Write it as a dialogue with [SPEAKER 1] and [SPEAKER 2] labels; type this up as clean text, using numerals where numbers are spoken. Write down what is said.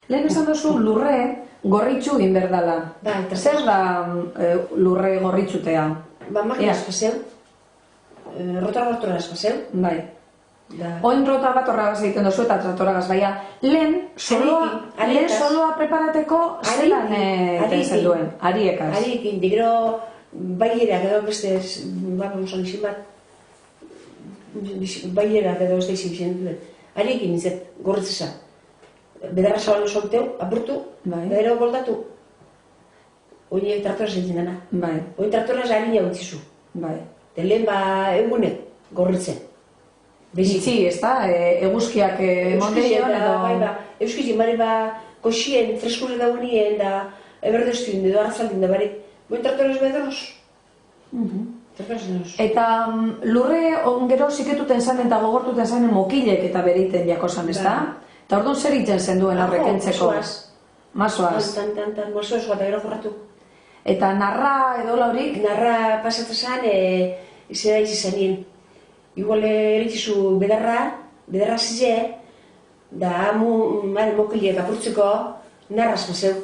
[SPEAKER 1] Lehen esan duzu lurre gorritxu egin berdala. Zer da lurre gorritxutea?
[SPEAKER 2] Makina espazeu, rotora espazeu.
[SPEAKER 1] Bai. Oin rota bat horregaz egiten duzu eta tratoragaz, baina lehen soloa preparateko zelan egiten duen? Ariekaz.
[SPEAKER 2] Ariekin, digero bailerak edo beste, bailerak edo beste izin duen. Ariekin nintzen, gorritzesa. Bedarra zabalo solteu, apurtu, gero goldatu. Oine traktora zentzen dena. Oin traktora harina utzizu. Lehen egunek gorritzen.
[SPEAKER 1] Itzi, ez da? Eguzkiak mondeioan edo...
[SPEAKER 2] Euskizi, mare koxien, freskure daunien, da eberdeztuen, edo arrazaldin da barik. Oin traktora ez bedaroz.
[SPEAKER 1] Eta lurre ongero ziketuten zanen eta gogortuten zanen mokilek eta bereiten jakozan, ez da? Eta orduan zer iten zen duen horrekentzeko? Masoaz.
[SPEAKER 2] Masoaz, eta gero jorratu.
[SPEAKER 1] Eta narra edo laurik?
[SPEAKER 2] Narra pasatu zen, izan izanien. Igual eritzizu bedarra zizea, da mokiliek apurtzeko narra espazeu.